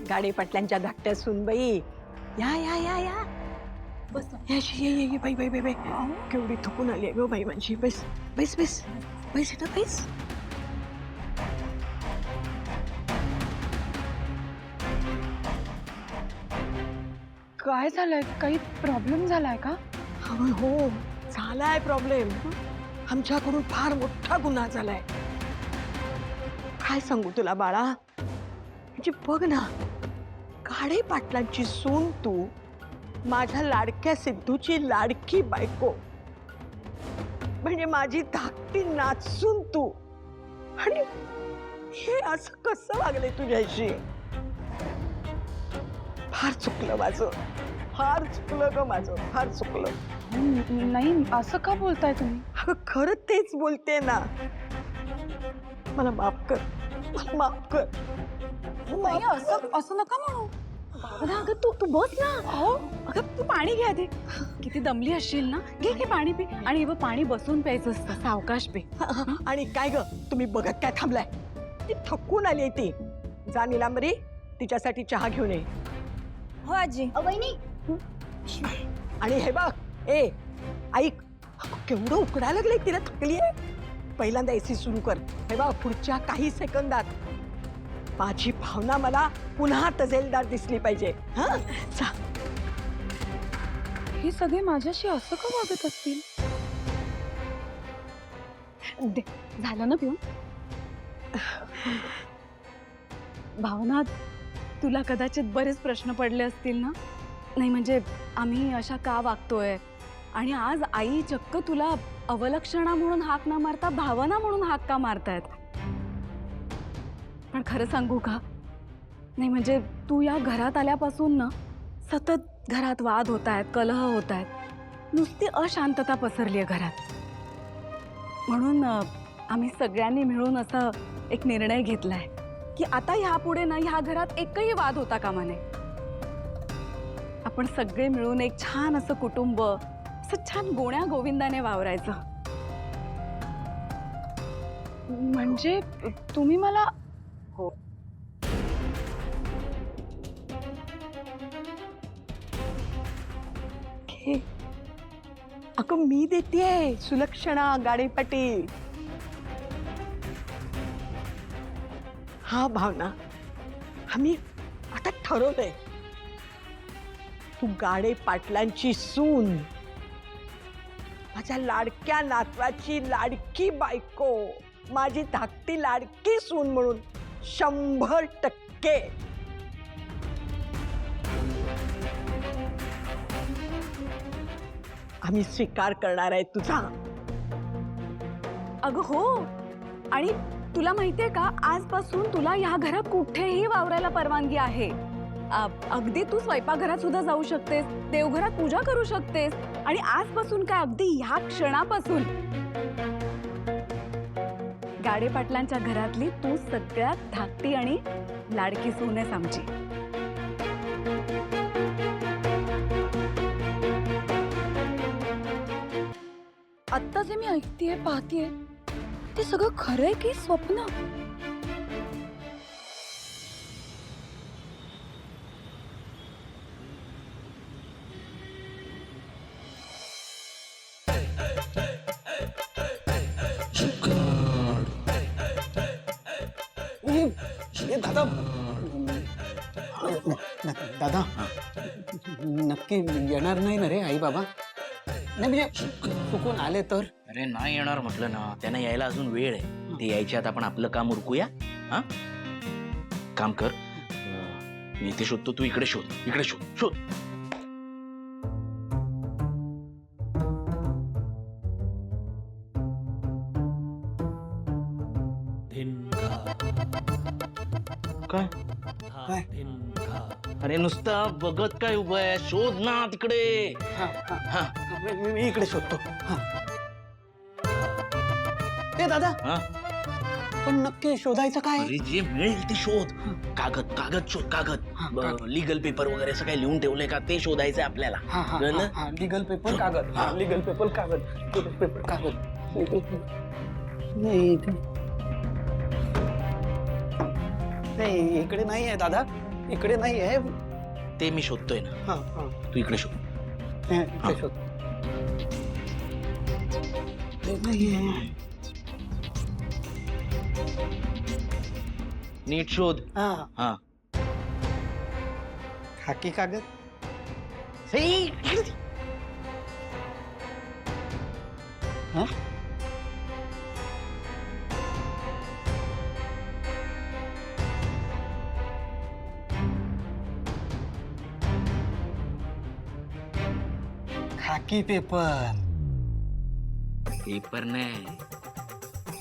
गाडे पाटलांच्या धाकट्या सुनबाई, या या या या बस. ये बाई बाई बाई बाई, केवढी थकून आली आहे गं बाई माझी. बस बस बस बस इथं बस. काय झालंय? काही प्रॉब्लेम झालाय का? हो झालाय प्रॉब्लेम. आमच्याकडून फार मोठा गुन्हा झालाय. काय सांगू तुला बाळा, म्हणजे बघ ना, गाडे पाटलांची सून तू, माझ्या लाडक्या सिद्धूची लाडकी बायको, म्हणजे माझी धाकटी नाचून तू, आणि हे असं कसं वागले तुझ्याशी. फार चुकलं माझं, फार चुकलं ग माझं, फार चुकलं. नाही, असं का बोलताय तुम्ही? अगं खरं तेच बोलते ना. मला माफ कर, मला माफ कर. नाही, असं नका म्हणू. भावना, अगं तू बस ना. अहो, अगं तू पाणी घ्या दे. किती दमली असशील ना, घे पाणी पी. आणि हे बघ, पाणी बसून प्यायचं असतं, सावकाश पे. आणि काय ग, तुम्ही बघत काय थांबलाय? ती थकून आली ती. जा नीलांबरी, तिच्यासाठी चहा घेऊन ये. हो आजी. आणि हे बघ, ए ऐक, केवढं उकडायला लागलंय, तिला थकली आहे. पहिल्यांदा एसी सुरू कर. हे बघ, पुढच्या काही सेकंदात माझी भावना मला पुन्हा तजेलदार दिसली पाहिजे. हा, जा. हे सगळे माझ्याशी असं का वागत असतील? झालं ना पिऊन? भावना, तुला कदाचित बरेच प्रश्न पडले असतील ना. नाही म्हणजे आम्ही अशा का वागतोय, आणि आज आई चक्क तुला अवलक्षणा म्हणून हाक न मारता भावना म्हणून हाक का मारतायत. पण खरं सांगू का, नाही म्हणजे तू या घरात आल्यापासून ना सतत घरात वाद होत आहेत, कलह होत आहेत, नुसती अशांतता पसरली आहे घरात. म्हणून आम्ही सगळ्यांनी मिळून असा एक निर्णय घेतलाय की आता ह्यापुढे ना ह्या घरात एकही वाद होता कामा नये. आपण सगळे मिळून एक छान असं कुटुंब, असं छान गोण्या गोविंदाने वावरायचं. म्हणजे तुम्ही मला. हो, अगं मी देतेय सुलक्षणा गाडे पाटील. हा भावना, आम्ही आता ठरवलंय, तू गाडे पाटलांची सून, माझ्या लाडक्या नातवाची लाडकी बायको, माझी धाकटी लाडकी सून म्हणून 100% आम्ही स्वीकार करणार आहे तुझा. अगं हो, आणि तुला माहितीये का, आजपासून तुला ह्या घरात कुठेही वावरायला परवानगी आहे. अगदी तू स्वयंपाकघरात सुद्धा जाऊ शकतेस, देवघरात पूजा करू शकतेस, आणि आजपासून काय, अगदी ह्या क्षणापासून गाडे पाटलांच्या घरातली तू सगळ्यात धाकटी आणि लाडकी सून आहेस आमची. आत्ता जे मी ऐकतेय, पाहतेय, ते सगळं खरंय की स्वप्न? दादा, दादा नक्की येणार नाही ना रे आई बाबा? नाही म्हणजे चुकून आले तर? अरे नाही येणार म्हटलं ना, त्यांना यायला अजून वेळ आहे. ते यायच्या आत आपण आपलं काम उरकूया. हा, काम कर, मी इथे शोधतो, तू इकडे शोध, इकडे शोध शोध. काय काय? अरे नुसता बघत काय उभं आहे, शोध ना तिकडे. हा, मी इकडे शोधतो. ते दादा, पण नक्की शोधायचं काय? अरे जे मिळेल ते शोध. कागद कागद शोध, कागद, लीगल पेपर वगैरे असं काही लिहून ठेवलंय का ते शोधायचंय आपल्याला. लीगल पेपर कागद, लीगल पेपर कागद, लीगल पेपर कागद. नाही, इकडे नाही आहे दादा. इकडे नाही आहे. ते मी शोधतोय ना, हा हा तू इकडे शोध. इकडे शोध. ते नाहीये. नीट शोध. हा हा खाकी कागद. हा खाकी पेपर. पेपर नाही,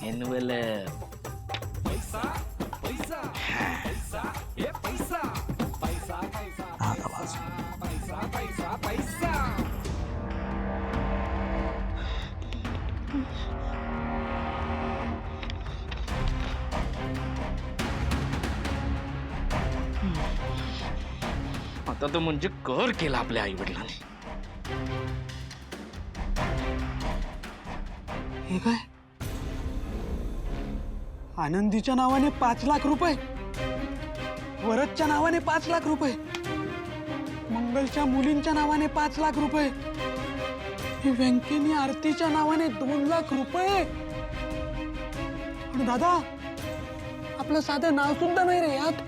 एनवेलप. आता तर म्हणजे कर केला आपल्या आई वडिलांनी. हे काय? आनंदीच्या नावाने 5 लाख रुपये, वरदच्या नावाने 5 लाख रुपये, मंगलच्या मुलींच्या नावाने 5 लाख रुपये, व्यंकिनी आरतीच्या नावाने 2 लाख रुपये. आणि दादा, आपलं साधं नाव सुद्धा नाही रे यात.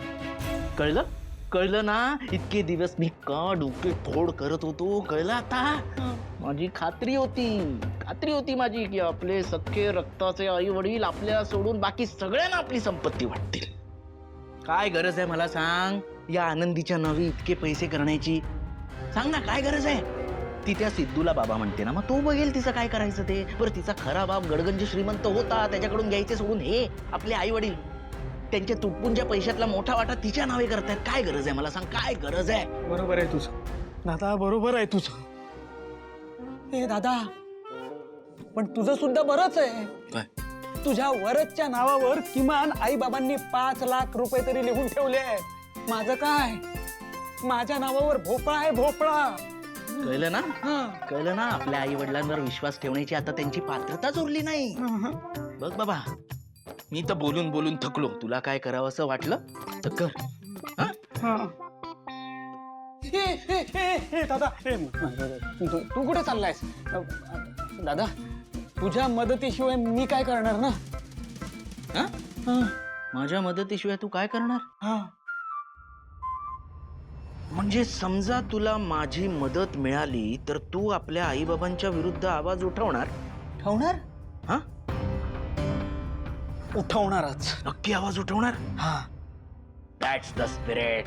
कळलं कळलं ना, इतके दिवस मी का डोके फोड करत होतो, कळलं आता. माझी खात्री होती माझी की आपले सख्खे रक्ताचे आई वडील आपल्याला सोडून बाकी सगळ्यांना आपली संपत्ती वाटतील. काय गरज आहे मला सांग या आनंदीच्या नावी इतके पैसे करण्याची? सांग ना, काय गरज आहे? ती त्या सिद्धूला बाबा म्हणते ना, मग तो बघेल तिचं काय करायचं ते. बरं, तिचा खरा बाप गडगंज श्रीमंत होता, त्याच्याकडून घ्यायचे सोडून हे आपले आई वडील त्यांच्या तुटपुंच्या पैशातला मोठा वाटा तिच्या नावे करतायत. काय गरज आहे मला सांग, काय गरज आहे? बरोबर आहे तुझं दादा, बरोबर आहे तुझं. हे दादा, पण तुझं सुद्धा बरंच आहे. काय? तुझ्या वरदच्या नावावर किमान आई बाबांनी 5 लाख रुपये तरी लिहून ठेवले आहेत. माझं काय? माझ्या नावावर भोपळा आहे, भोपळा. कळलं ना, कळलं ना, आपल्या आई वडिलांवर विश्वास ठेवण्याची आता त्यांची पात्रताच उरली नाही. बघ बाबा, मी तर बोलून बोलून थकलो. तुला काय करावं असं वाटलं तर कर. दादा, तू कुठे चाललायस? दादा, तुझ्या मदतीशिवाय मी काय करणार ना? माझ्या मदतीशिवाय तू काय करणार? म्हणजे समजा तुला माझी मदत मिळाली तर तू आपल्या आई बाबांच्या विरुद्ध आवाज उठवणार? ठेवणार? हा, उठवणारच. नक्की आवाज उठवणार? हा. That's the spirit.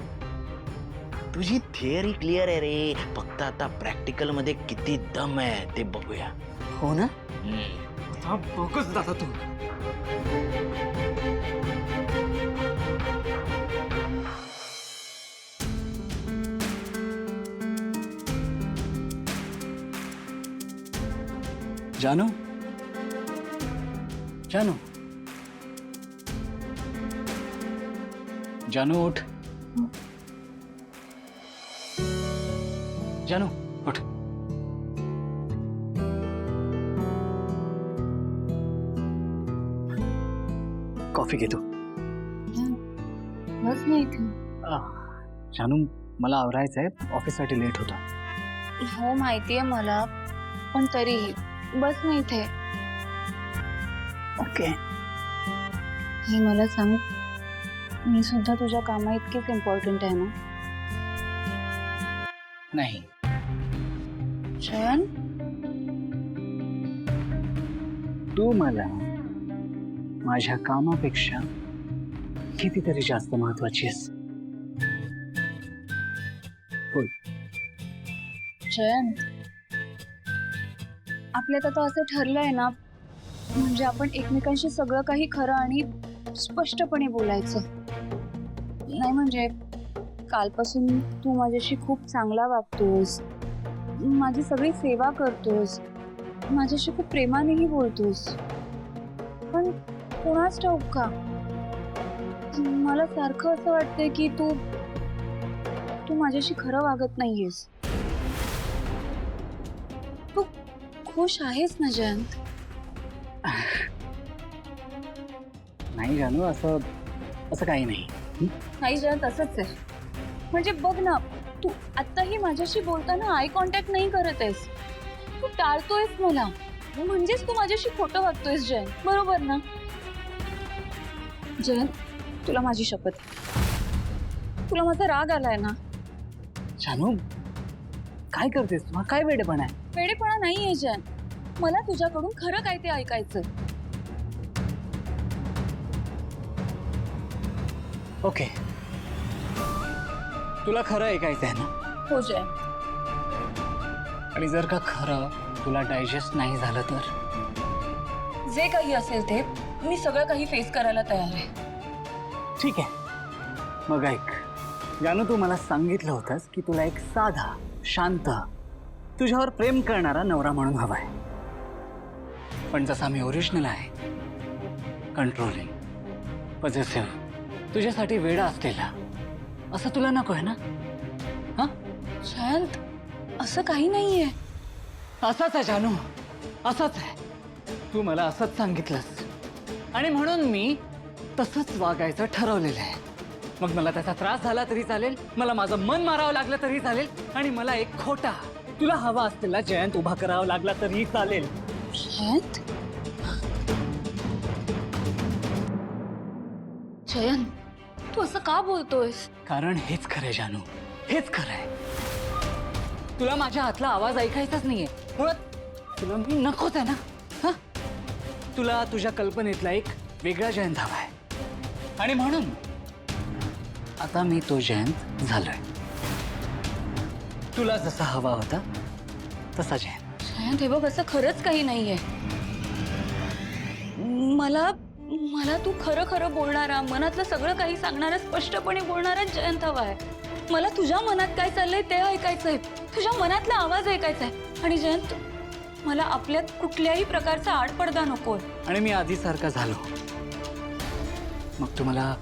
तुझी थिअरी क्लिअर आहे रे, फक्त आता प्रॅक्टिकल मध्ये किती दम आहे ते बघूया. हो ना? बघच दादा तू. जानू, जानू, जानू उठ. जानू उठ. कॉफी घेतो. बस नाही इथे. जानू, मला आवरायचं आहे, ऑफिससाठी लेट होता. हो माहितीये मला, पण तरीही बस नाही इथे. ओके. हे मला सांग, मी सुद्धा तुझ्या कामा इतकीच इम्पॉर्टंट आहे ना? नाही. शयन, तू मला माझ्या कामापेक्षा कितीतरी जास्त महत्वाची आहेस. बोल. शयन, आपल्यात आता असं ठरलंय ना, म्हणजे आपण एकमेकांशी सगळं काही खरं आणि स्पष्टपणे बोलायचं. नाही म्हणजे कालपासून तू माझ्याशी खूप चांगला वागतोस, माझी सगळी सेवा करतोस, माझ्याशी खूप प्रेमानेही बोलतोस, पण कोणाच ठाऊक का मला सारखं असं वाटतंय की तू माझ्याशी खरं वागत नाहीयेस. तू खुश आहेस ना जयंत? नाही जानू, असं काही नाही. नाही जयंत, असंच आहे. म्हणजे बघ ना, तू आत्ताही माझ्याशी बोलताना आय कॉन्टॅक्ट नाही करत आहेस. तू टाळतोयस मला, म्हणजेच तू माझ्याशी खोटं वागतोयस जयंत, बरोबर ना? जयंत, तुला माझी शपथ आहे. तुला माझा राग आलाय ना? जानू काय करतेस तू? हा काय वेडेपणा आहे? वेडेपणा नाहीये जयंत, मला तुझ्याकडून खरं काय ते ऐकायचं. ओके, तुला खरं ऐकायचं आहे ना? हो जयंत. आणि जर का खरं तुला डायजेस्ट नाही झालं तर? जे काही असेल ते मी सगळं काही फेस करायला तयार आहे. ठीक आहे, मग ऐक जानू, तू मला सांगितलं होतंस की तुला एक साधा शांत तुझ्यावर प्रेम करणारा नवरा म्हणून हवाय. पण जसा मी ओरिजिनल आहे, कंट्रोलिंग, पॉझिटिव्ह, तुझ्यासाठी वेडा असलेला, असं तुला नको आहे ना? हा जयंत, असं काही नाहीये. असाच आहे जानू, असाच आहे. तू मला असंच सांगितलंस आणि म्हणून मी तसंच वागायचं ठरवलेलं आहे. मग मला त्याचा त्रास झाला तरी चालेल, मला माझं मन मारावं लागलं तरी चालेल, आणि मला एक खोटा तुला हवा असलेला जयंत उभा करावा लागला तरी चालेल. जयंत, जयंत, तू असं का बोलतोयस? कारण हेच खरंय जानू, हेच खरंय. तुला माझ्या हातला आवाज ऐकायचाच नाहीये, मुळात तुला मी नकोच आहे ना? हा, तुला तुझ्या कल्पनेतला एक वेगळा जयंत हवाय, आणि म्हणून आता मी तो जयंत झालोय. तुला जसा हवा होता तसा जयंत. जयंत, हे बघ, असं खरंच काही नाहीये. मला मला तू खरं खरं बोलणारा, मनातलं सगळं काही सांगणारा, स्पष्टपणे बोलणारा जयंत हवाय. मला तुझ्या मनात काय चाललंय ते ऐकायचंय, तुझ्या मनातला आवाज ऐकायचाय. आणि जयंत, मला आपल्यात कुठल्याही प्रकारचा आडपडदा नकोय. आणि मी आधीसारखा झालो, मग तू मला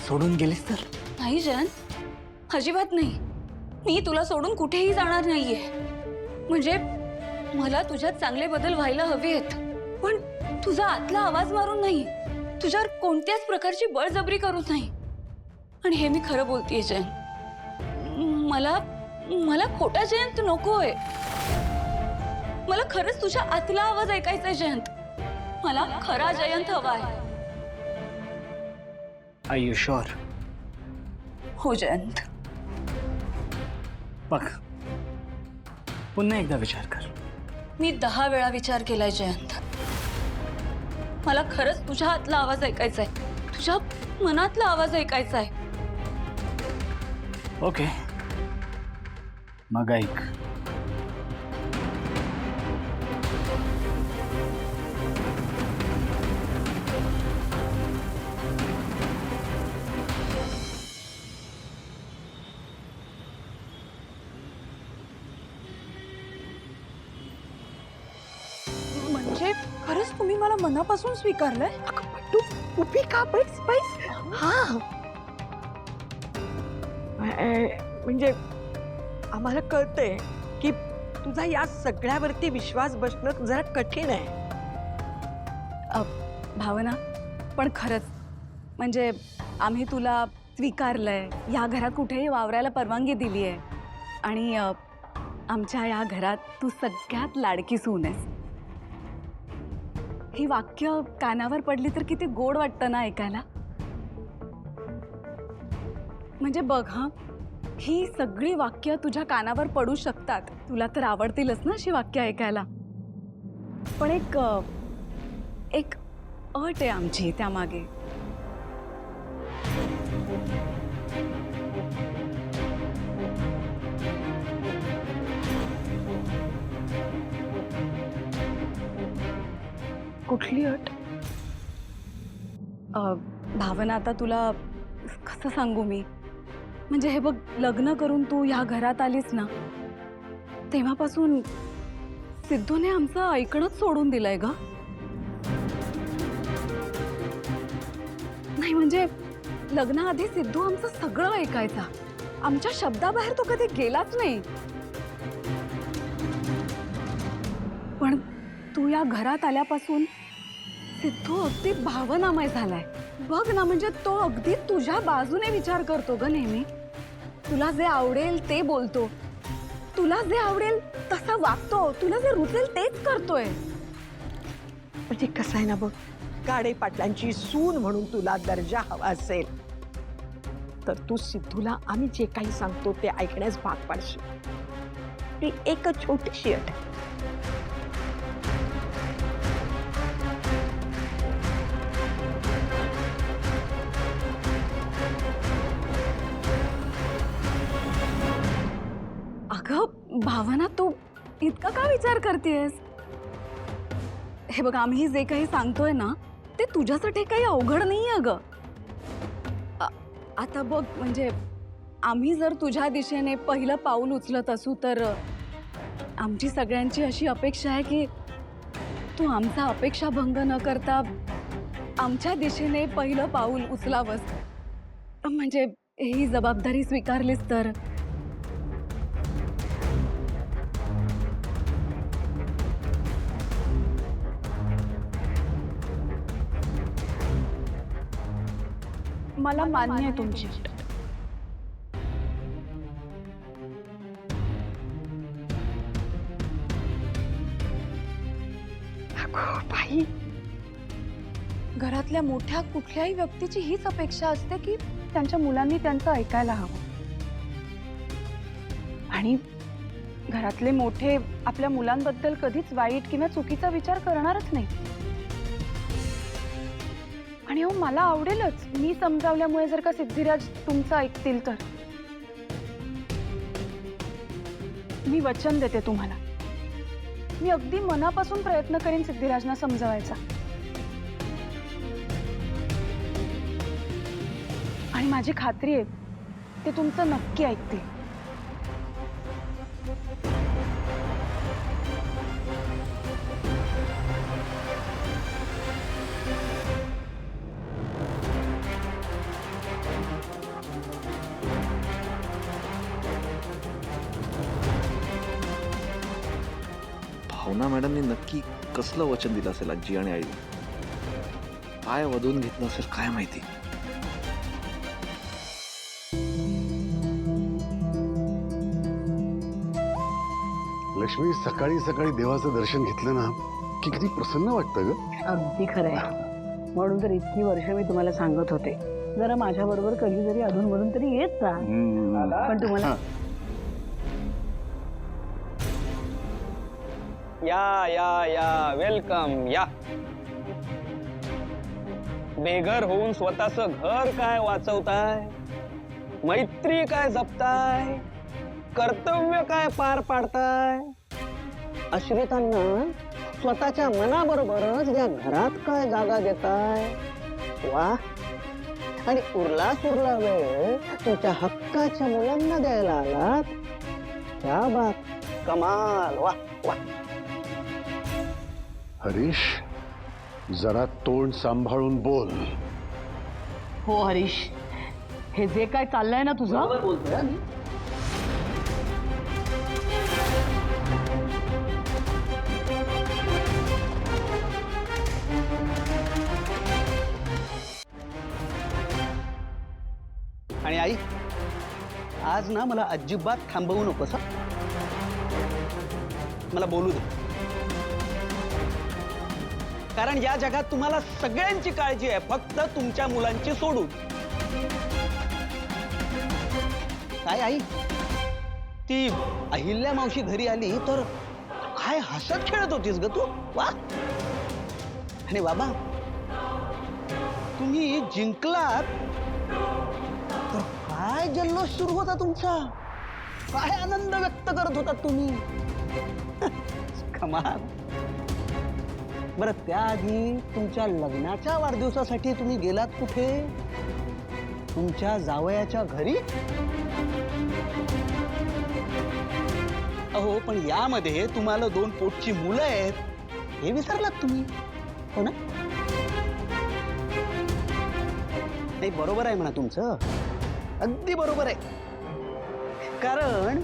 सोडून गेलीस तर? नाही जयंत, अजिबात नाही. मी तुला सोडून कुठेही जाणार नाहीये. म्हणजे मला तुझ्यात चांगले बदल व्हायला हवे आहेत, पण तुझा आतला आवाज मारून नाही, तुझ्यावर कोणत्याच प्रकारची बळजबरी करून नाही. आणि हे मी खरं बोलतेय जयंत, मला मला खोटा जयंत नकोय. मला खरंच तुझ्या आतला आवाज ऐकायचा आहे जयंत. मला खरा जयंत हवाय. Are you sure? हो जयंत. बघ, पुन्हा एकदा विचार कर. मी 10 वेळा विचार केलाय जयंत. मला खरंच तुझ्या हातला आवाज ऐकायचा आहे, तुझ्या मनातला आवाज ऐकायचा आहे. ओके, मग ऐक. म्हणजे खरंच तुम्ही मला मनापासून स्वीकारलंय? अगं, पण तू उभी का बैस? हा, म्हणजे आम्हाला कळतंय की तुझा या सगळ्यावरती विश्वास बसणं जरा कठीण आहे. भावना, पण खरंच म्हणजे आम्ही तुला स्वीकारलंय, या घरात कुठेही वावरायला परवानगी दिली आहे, आणि आमच्या या घरात तू सगळ्यात लाडकी सून आहेस. ही वाक्य कानावर पडली तर किती गोड वाटतं ना ऐकायला. म्हणजे बघ, हा, ही सगळी वाक्य तुझ्या कानावर पडू शकतात, तुला तर आवडतीलच ना अशी वाक्य ऐकायला. पण एक अट आहे आमची त्यामागे. कुठली अट? भावना, आता तुला कसं सांगू मी? म्हणजे हे बघ, लग्न करून तू ह्या घरात आलीस ना, तेव्हापासून सिद्धूने आमचं ऐकणंच सोडून दिलंय ग. नाही म्हणजे लग्नाआधी सिद्धू आमचं सगळं ऐकायचा, आमच्या शब्दाबाहेर तो कधी गेलाच नाही. पण तू या घरात आल्यापासून सिद्धू अगदी भावनामय झालाय. बघ ना, म्हणजे तो अगदी तुझ्या बाजूने विचार करतो ग नेहमी. तुला जे आवडेल ते बोलतो, तुला जे आवडेल तसा वागतो, तुला जे रुचेल तेच करतोय. म्हणजे कसं आहे ना बघ, गाडे पाटलांची सून म्हणून तुला दर्जा हवा असेल तर तू सिद्धूला आम्ही जे काही सांगतो ते ऐकण्यास भाग पाडशील. ती एक छोटीशी अट आहे. अगं भावना, तू इतका का विचार करतेस? हे बघ, आम्ही जे काही सांगतोय ना ते तुझ्यासाठी काही अवघड नाही अगं. आता बघ, म्हणजे आम्ही जर तुझ्या दिशेने पहिलं पाऊल उचलत असू तर आमची सगळ्यांची अशी अपेक्षा आहे की तू आमचा अपेक्षा भंग न करता आमच्या दिशेने पहिलं पाऊल उचलावंस. म्हणजे ही जबाबदारी स्वीकारलीस तर. मला मान्य आहे तुमची. अगं बाई, घरातल्या मोठ्या कुठल्याही व्यक्तीची हीच अपेक्षा असते की त्यांच्या मुलांनी त्यांचं ऐकायला हवं. आणि घरातले मोठे आपल्या मुलांबद्दल कधीच वाईट किंवा चुकीचा विचार करणारच नाही. आणि हो, मला आवडेलच मी समजावल्यामुळे जर का सिद्धिराज तुमचं ऐकतील तर. मी वचन देते तुम्हाला, मी अगदी मनापासून प्रयत्न करीन सिद्धिराजना समजावायचा. आणि माझी खात्री आहे ते तुमचं नक्की ऐकतील. भावना मॅडमने नक्की कसलं वचन दिलं असेल आजी आणि आईला? काय वधून घेतलं असेल काय माहिती. लक्ष्मी, सकाळी सकाळी देवाचं दर्शन घेतलं ना की किती प्रसन्न वाटतं ग. अगदी खरंय. म्हणून तर इतकी वर्ष मी तुम्हाला सांगत होते, जरा माझ्या बरोबर कधी जरी अधूनमधून तरी येत जा. पण तुम्हाला या या या वेलकम या. बेघर होऊन स्वतःचं घर काय वाचवताय, मैत्री काय जपताय, कर्तव्य काय पार पाडताय, आश्रितांना स्वतःच्या मनाबरोबरच या घरात काय जागा देताय. वा. आणि उरला सुरला वेळ तुमच्या हक्काच्या मुलांना द्यायला आलात. क्या बात, कमाल. वा वा. हरीश, जरा तोंड सांभाळून बोल. हो हरीश, हे जे काय चाललंय ना तुझं, बोलतोय मी. आणि आई, आज ना मला अजिबात थांबवू नकोस. मला बोलू दे. कारण या जगात तुम्हाला सगळ्यांची काळजी आहे, फक्त तुमच्या मुलांची सोडून. काय आई, ती अहिल्या मावशी घरी आली तर काय हसत खेळत होतीस ग तू. वा. आणि बाबा, तुम्ही जिंकलात तर काय जल्लोष सुरू होता तुमचा, काय आनंद व्यक्त करत होता तुम्ही. कमाल. बरं, त्याआधी तुमच्या लग्नाच्या वाढदिवसासाठी तुम्ही गेलात कुठे? तुमच्या जावयाच्या घरी. अहो, पण यामध्ये तुम्हाला 2 पोटची मुलं आहेत हे विसरलात तुम्ही, हो ना? नाही, बरोबर आहे म्हणा तुमचं, अगदी बरोबर आहे. कारण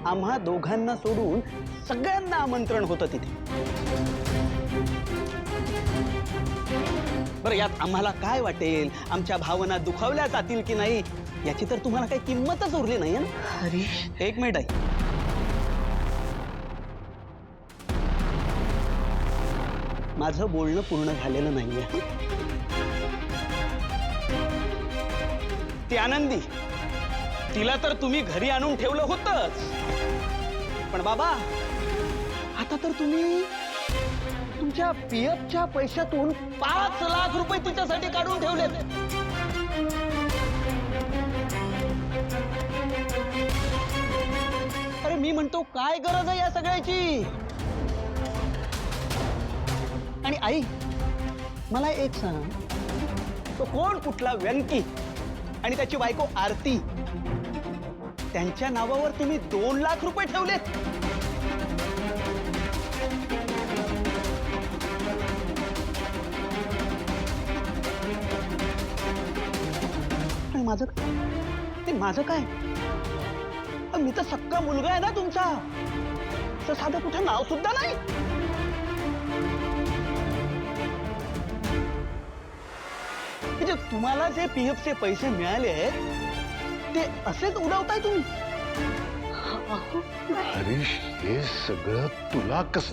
आम्हा दोघांना सोडून सगळ्यांना आमंत्रण होतं तिथे. बरं यात आम्हाला काय वाटेल, आमच्या भावना दुखावल्या जातील की नाही याची तर तुम्हाला काही किंमतच उरली नाही ना. हरीश, एक मिनिट आहे. माझं बोलणं पूर्ण झालेलं नाहीये. ती आनंदी, तिला तर तुम्ही घरी आणून ठेवलं होतंच, पण बाबा आता तर तुम्ही तुमच्या पीएफच्या पैशातून 5 लाख रुपये तिच्यासाठी काढून ठेवलेत. अरे मी म्हणतो काय गरज आहे या सगळ्याची. आणि आई मला एक सांग, तो कोण कुठला व्यंकी आणि त्याची बायको आरती, त्यांच्या नावावर तुम्ही 2 लाख रुपये ठेवलेत. आणि माझं ते माझं काय, मी तर सक्का मुलगा आहे ना तुमचा, तर साधं कुठं नाव सुद्धा नाही. म्हणजे तुम्हाला जे पीएफचे पैसे मिळाले आहेत ते असेच उडवताय तुम्ही. हरीश, हे सगळं तुला कस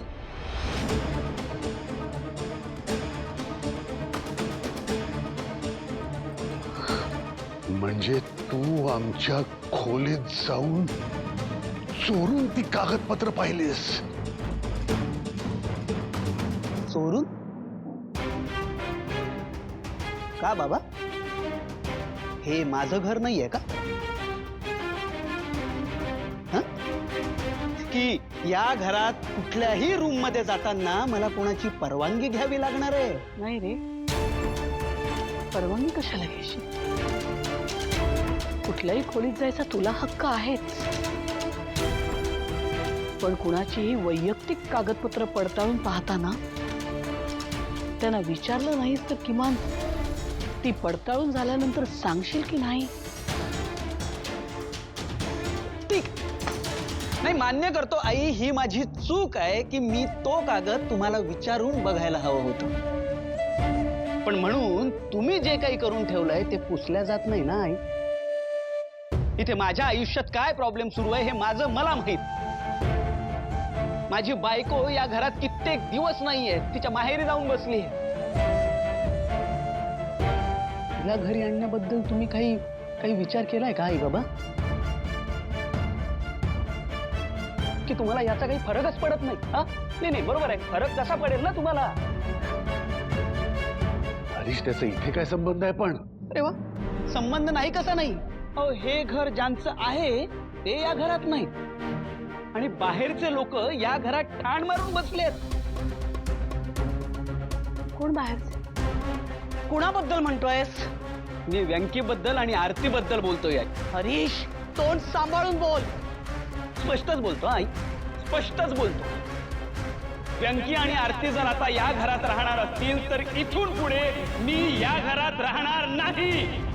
म्हणजे तू आमच्या खोलीत जाऊन चोरून ती कागदपत्र पाहिलीस? चोरून? का बाबा, हे माझं घर नाहीये का? हं? की या घरात कुठल्याही रूम मध्ये जाताना मला कोणाची परवानगी घ्यावी लागणार आहे? नाही रे, परवानगी कशाला घ्यायची? कुठल्याही खोलीत जायचा तुला हक्क आहेच, पण कुणाचीही वैयक्तिक कागदपत्र पडताळून पाहताना त्यांना विचारलं नाहीस तर किमान ती पडताळून झाल्यानंतर सांगशील की नाही? ठीक नाही, मान्य करतो आई, ही माझी चूक आहे की मी तो कागद तुम्हाला विचारून बघायला हवं होतं. पण म्हणून तुम्ही जे काही करून ठेवलंय ते पुसल्या जात नाही ना आई. इथे माझ्या आयुष्यात काय प्रॉब्लेम सुरू आहे हे माझं मला माहित. माझी बायको या घरात कित्येक दिवस नाहीये, तिच्या माहेरी जाऊन बसली. तिला घरी आणण्याबद्दल तुम्ही काही विचार केलाय का आई बाबा? की तुम्हाला याचा काही फरकच पडत नाही? हा नाही, बरोबर आहे, फरक कसा पडेल ना तुम्हाला. हरीश, त्याचा इथे काय संबंध आहे? पण अरे वा, संबंध नाही कसा नाही. अहो, हे घर ज्यांचं आहे ते या घरात नाही आणि बाहेरचे लोक या घरात ठाण मारून बसलेत. कोण बाहेरचे? कुणाबद्दल म्हणतोयस? मी व्यंकीबद्दल आणि आरतीबद्दल बोलतोय. हरीश, तोंड सांभाळून बोल. स्पष्टच बोलतो आई, स्पष्टच बोलतो. व्यंकी आणि आरती जर आता या घरात राहणार असतील तर इथून पुढे मी या घरात राहणार नाही.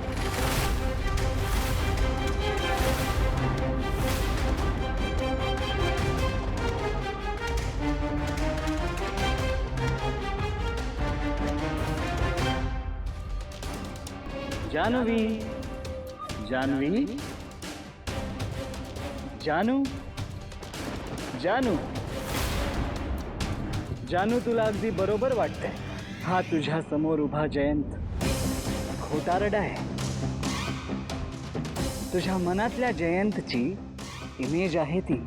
जानवी, जानवी, जानू, जानू, जानू, तुला अगदी बरोबर वाटतंय. हा तुझ्या समोर उभा जयंत खोटारडा आहे. तुझ्या मनातल्या जयंतची इमेज आहे ती,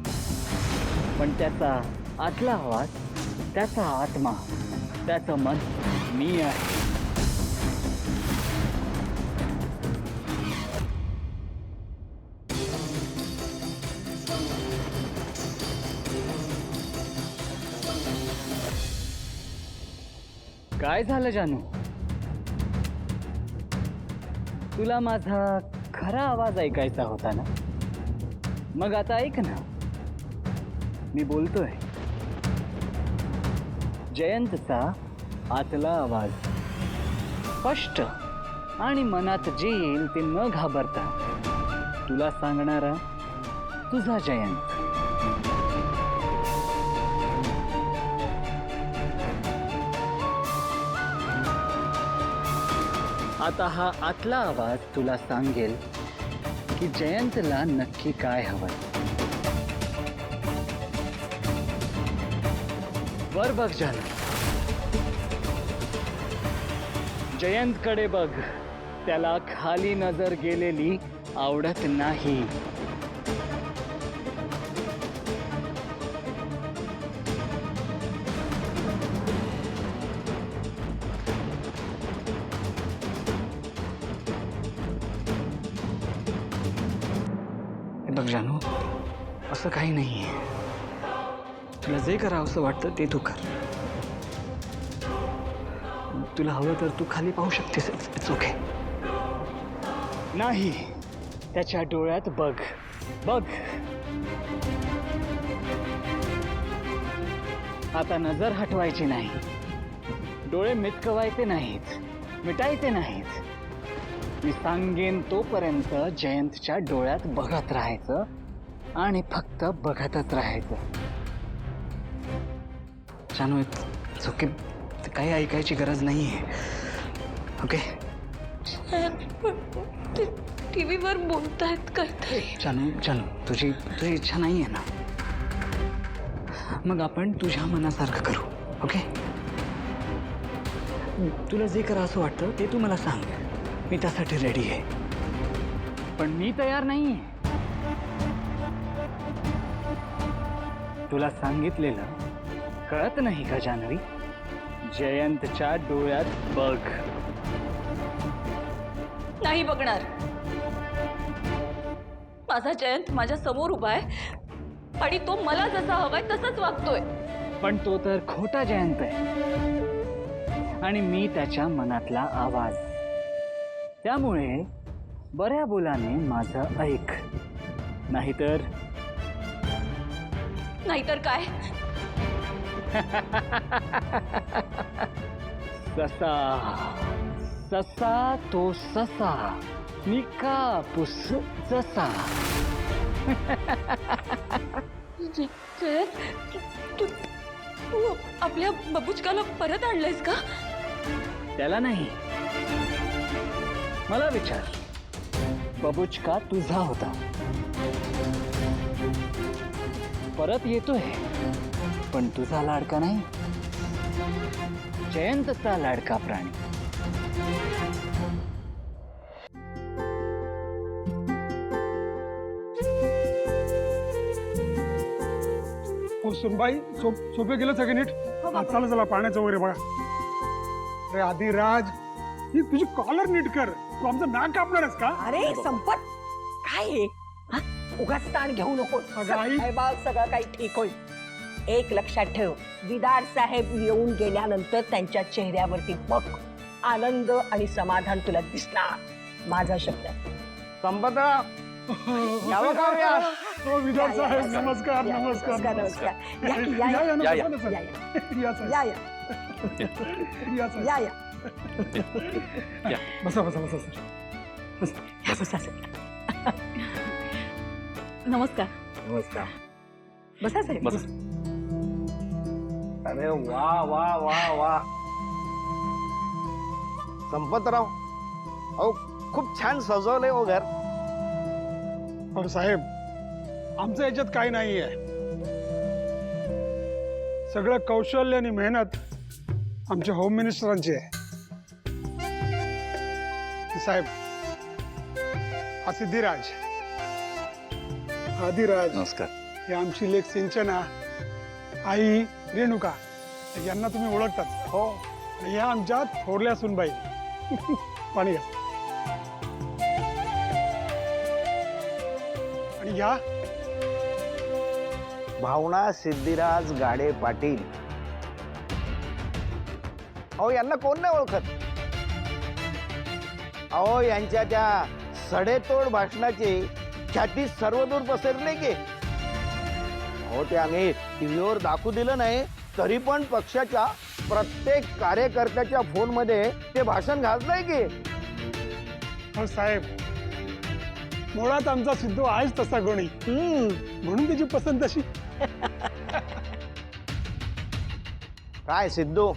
पण त्याचा आतला आवाज, त्याचा आत्मा, त्याचं मन मी आहे. काय झालं जानू? तुला माझा खरा आवाज ऐकायचा होता ना? मग आता ऐक ना, मी बोलतोय. जयंतचा आतला आवाज, स्पष्ट आणि मनात जे येईल ते न घाबरता तुला सांगणारा तुझा जयंत. आता हा आतला आवाज तुला सांगेल की जयंतला नक्की काय हवंय. वर बघ झालं. जयंतकडे बघ. त्याला खाली नजर गेलेली आवडत नाही. बघ जानू, असं काही नाहीये. तुला जे करावं असं वाटतं ते तू कर. तुला हवं तर तू खाली पाहू शकतेस. It's okay. नाही, त्याच्या डोळ्यात बघ. बघ. आता नजर हटवायची नाही. डोळे मिटकवायचे नाहीत, मिटायचे नाहीत. मी सांगेन तोपर्यंत जयंतच्या डोळ्यात बघत राहायचं आणि फक्त बघतच राहायचं. जानू, इट्स ओके. काही ऐकायची गरज नाहीये. ओके टीव्हीवर बोलतायत काहीतरी. जानू, तुझी इच्छा नाही आहे ना, मग आपण तुझ्या मनासारखं करू. ओके. तुला जे करा असं वाटतं ते तू मला सांग. मी त्यासाठी रेडी आहे. पण मी तयार नाहीये. तुला सांगितलेलं कळत नाही का जान्हवी? जयंतच्या डोळ्यात बघ. नाही बघणार. माझा जयंत माझ्या समोर उभा आहे आणि तो मला जसा हवाय तसंच वागतोय. पण तो तर खोटा जयंत आहे आणि मी त्याच्या मनातला आवाज. त्यामुळे बऱ्या बोलाने माझं ऐक. नाहीतर काय? ससा तो ससा मी कापूस जसा. तू आपल्या बबुचकाला परत आणलंयस का? त्याला नाही, मला विचार. बबुचका तुझा होता, परत येतोय. पण तुझा लाडका नाही, जयंतचा लाडका प्राणी. सुनबाई, सोपे गेलं सगळे नीट. चला चला, पाण्याचं वगैरे बघा. अरे आदिराज, ही तुझी कॉलर नीट कर. तू आमचं नाक कापणारच का? अरे संपत काय आहे? हा? उगाच ताण घेऊ नको. सगळं काही ठीक होईल. एक लक्षात ठेव, विदार साहेब येऊन गेल्यानंतर त्यांच्या चेहऱ्यावरती बघ आनंद आणि समाधान तुला दिसणार. माझा शब्द. संपतराव, विधान साहेब, नमस्कार. नमस्कार. या बसा सर. नमस्कार. बसा साहेब. अरे वा वा वा वा. संपतराव, अहो खूप छान सजवलंय हो घर. पण साहेब, आमचं याच्यात काही नाहीये. सगळं कौशल्य आणि मेहनत आमच्या होम मिनिस्टरांची आहे. साहेब, हा सिद्धिराज, आदिराज, नमस्कार. ही आमची लेक सिंचना, आई रेणुका, यांना तुम्ही ओळखताच. हो, या आमच्या थोरल्या सुनबाई. पाणी घ्या. आणि या भावना सिद्धिराज गाडे पाटील. अहो यांना कोण नाही ओळखत. अहो यांच्या त्या सडेतोड भाषणाची ख्याती सर्वदूर पसरली की. अहो ते आम्ही टीव्हीवर दाखवू दिलं नाही तरी पण पक्षाच्या प्रत्येक कार्यकर्त्याच्या फोनमध्ये ते भाषण घाललंय की. हो साहेब, मुळात आमचा सिद्धू आहेच तसा गुणी, म्हणून त्याची पसंत अशी. काय सिद्धू,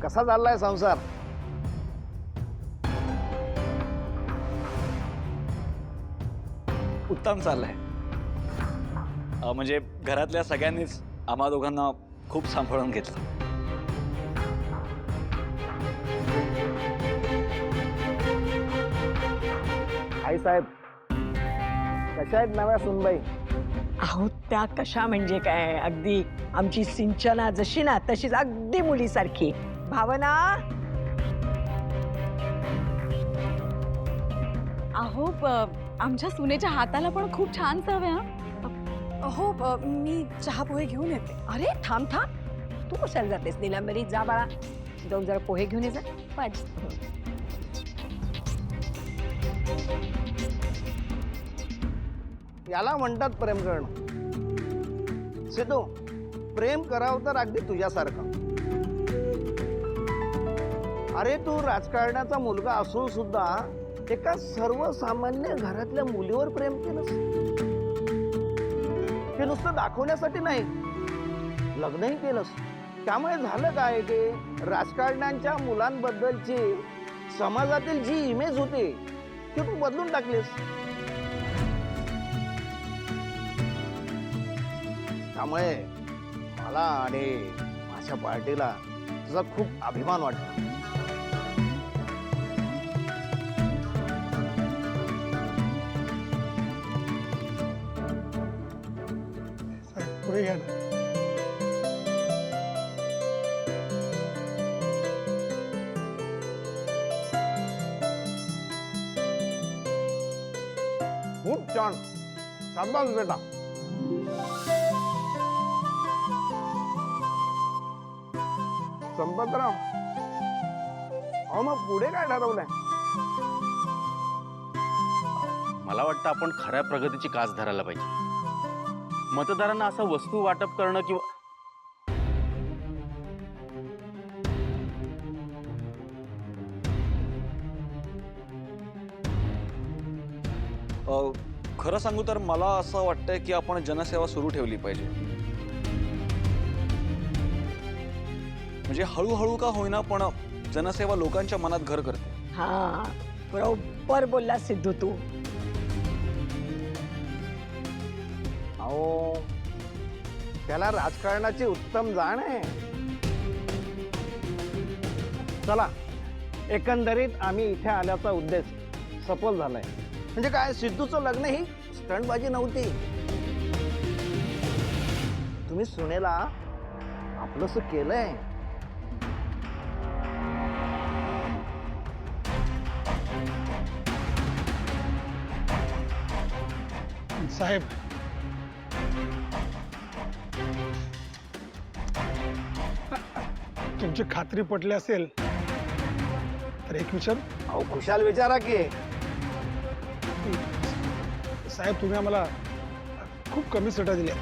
कसा चाललाय संसार? उत्तम चाललंय. म्हणजे घरातल्या सगळ्यांनीच आम्हा दोघांना खूप सांभाळून घेतलं. आई साहेब कशा आहेत नव्या सुनबाई? अहो त्या कशा म्हणजे काय, अगदी आमची सिंचना जशी ना तशीच अगदी मुलीसारखी. भावना, अहो आमच्या सुनेच्या हाताला पण खूप छान चव आहे. हो मी चहा पोहे घेऊन येते. अरे थांब थांब, तू कशाला जातेस निलंबरी? जा बाळा, जाऊन जरा पोहे घेऊन ये जा. याला म्हणतात प्रेम करणं. सिद्धू, प्रेम करावं तर अगदी तुझ्यासारखं. अरे तू राजकारणाचा मुलगा असून सुद्धा एका सर्वसामान्य घरातल्या मुलीवर प्रेम केलंस. ते नुसतं दाखवण्यासाठी नाही, लग्नही केलंस. त्यामुळे झालं काय की राजकारण्यांच्या मुलांबद्दलची समाजातील जी इमेज होती ती तू बदलून टाकलीस. त्यामुळे मला आणि माझ्या पार्टीला तुझा खूप अभिमान वाटतो. साहेब पुढे घ्या ना. खूप छान, शाबास बेटा. संपतराव, अहो मग पुढे काय ठरवलंय? मला वाटतं आपण खऱ्या प्रगतीची कास धरायला पाहिजे. मतदारांना असं वस्तू वाटप करणं किंवा खरं सांगू तर मला असं वाटतंय की आपण जनसेवा सुरू ठेवली पाहिजे. म्हणजे हळूहळू का होईना पण जनसेवा लोकांच्या मनात घर करते. हा बरोबर बोलला सिद्धू तू. अहो त्याला राजकारणाची उत्तम जाण आहे. चला, एकंदरीत आम्ही इथे आल्याचा उद्देश सफल झालाय. म्हणजे काय, सिद्धूचं लग्न ही स्टंटबाजी नव्हती. तुम्ही सुनेला आपलंसं केलंय. साहेब तुमची खात्री पटली असेल तर एक विचार. अहो खुशाल विचारा की. साहेब तुम्ही आम्हाला खूप कमी सीटा दिल्या,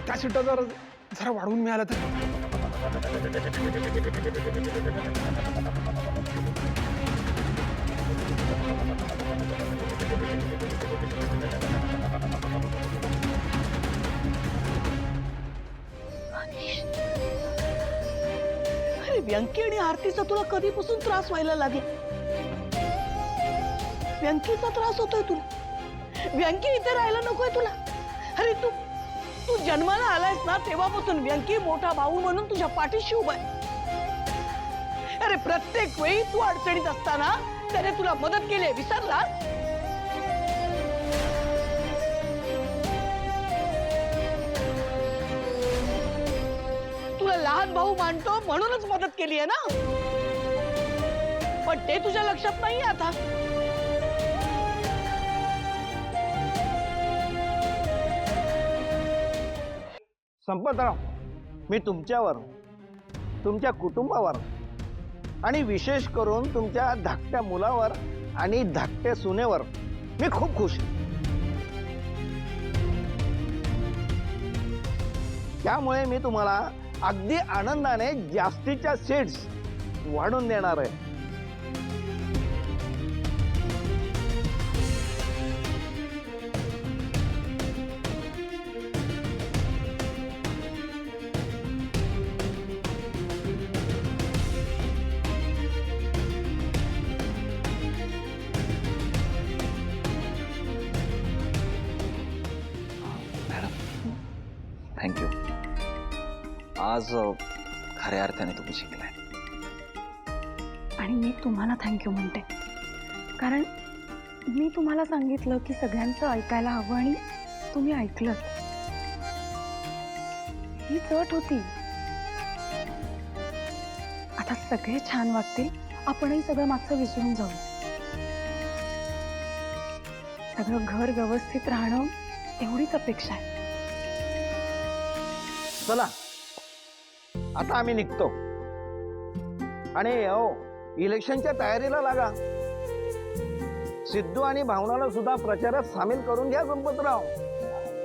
त्या सीटा जर जरा वाढवून मिळाल्या तर. अरे व्यंकी आणि आरतीचा तुला कधीपासून त्रास व्हायला लागला? व्यंकीचा त्रास होतोय तुला? व्यंकी इथे राहायला नकोय तुला? अरे तू तू जन्माला आलायस ना तेव्हापासून व्यंकी मोठा भाऊ म्हणून तुझ्या पाठीशी उभा आहे. अरे प्रत्येक वेळी तू अडचणीत असताना त्याने तुला मदत केली, विसरलास? तुला लहान भाऊ मानतो म्हणूनच मदत केली आहे ना, पण ते तुझ्या लक्षात नाही आता. संपतराव, मी तुमच्यावर, तुमच्या कुटुंबावर आणि विशेष करून तुमच्या धाकट्या मुलावर आणि धाकट्या सुनेवर मी खूप खुश आहे. त्यामुळे मी तुम्हाला अगदी आनंदाने जास्तीच्या सीट्स वाढून देणार आहे. थँक्यू. आज खऱ्या अर्थाने तुम्ही शिकलाय. आणि मी तुम्हाला थँक्यू म्हणते, कारण मी तुम्हाला सांगितलं की सगळ्यांचं ऐकायला हवं आणि तुम्ही ऐकलं. ही चट होती. आता सगळे छान वागतील, आपणही सगळं मागचं विसरून जाऊ. सगळं घर व्यवस्थित राहणं एवढीच अपेक्षा आहे. चला आता आम्ही निघतो. आणि हो, इलेक्शनच्या तयारीला लागा. सिद्धू आणि भावनाला सुद्धा प्रचारात सामील करून घ्या गणपतराव.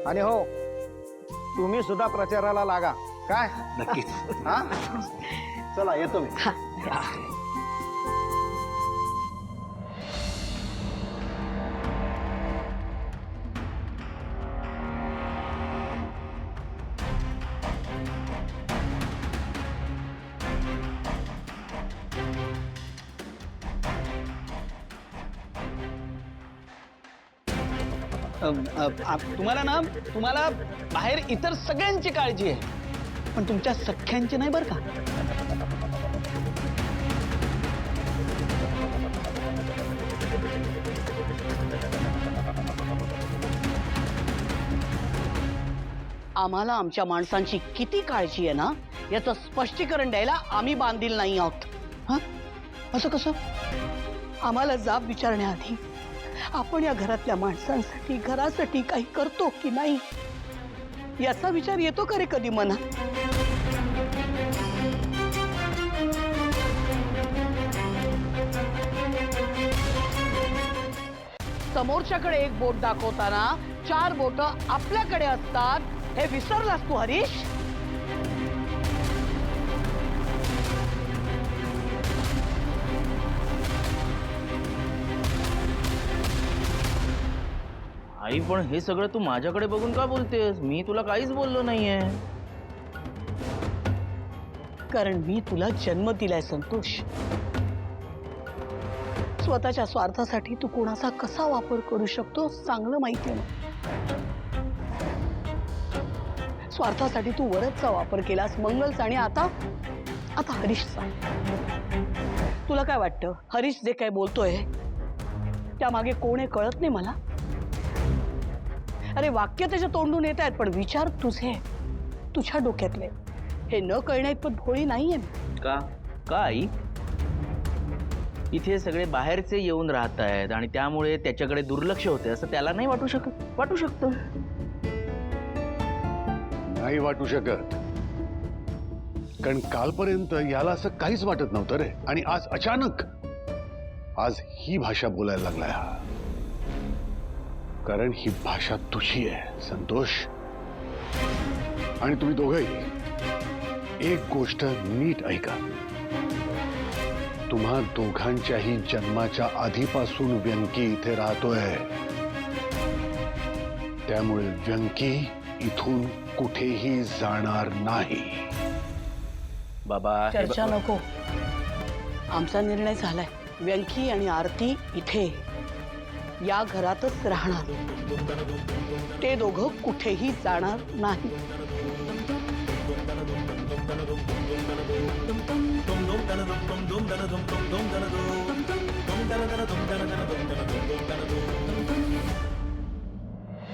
आणि हो, तुम्ही सुद्धा प्रचाराला लागा. काय नक्कीच. हा, चला येतो मी. तुम्हाला बाहेर इतर सगळ्यांची काळजी आहे, पण तुमच्या सख्यांची नाही बरं का. आम्हाला आमच्या माणसांची किती काळजी आहे ना, याचं स्पष्टीकरण द्यायला आम्ही बांधील नाही आहोत. हा, असं कसं? आम्हाला जाब विचारण्याआधी आपण या घरातल्या माणसांसाठी, घरासाठी काही करतो की नाही याचा विचार येतो का रे कधी मनात? समोरच्याकडे एक बोट दाखवताना 4 बोट आपल्याकडे असतात, हे विसरलास तू हरीश? आई, पण हे सगळं तू माझ्याकडे बघून का बोलतेस? मी तुला काहीच बोललो नाहीये. कारण मी तुला जन्म दिलाय संतोष. स्वतःच्या स्वार्थासाठी तू कोणाचा कसा वापर करू शकतो चांगलं माहितीये ना. स्वार्थासाठी तू वरदचा वापर केलास, मंगलचा, आणि आता हरीशचा. तुला काय वाटतं हरीश जे काय बोलतोय त्यामागे कोण आहे कळत नाही मला? अरे वाक्य त्याच्या तोंडून येत आहेत, पण विचार तुझे, तुझ्या डोक्यातले. हे न कळण्या इतपत भोळी नाहीये. का का आई? इथे सगळे बाहेरचे येऊन राहत आहेत आणि त्यामुळे त्याच्याकडे दुर्लक्ष होते असं त्याला नाही वाटू शकत? वाटू शकतं. नाही वाटू शकत, कारण कालपर्यंत याला असं काहीच वाटत नव्हतं रे. आणि आज अचानक आज ही भाषा बोलायला लागलाय हा. कारण ही भाषा तुझी आहे संतोष. आणि तुम्ही दोघंही एक गोष्ट नीट ऐका. तुम्हा दोघांच्याही जन्माच्या आधीपासून व्यंकी इथे राहतोय. त्यामुळे व्यंकी इथून कुठेही जाणार नाही. बाबा, चर्चा नको. आमचा निर्णय झालाय. व्यंकी आणि आरती इथे या घरातच राहणार. ते दोघं कुठेही जाणार नाही.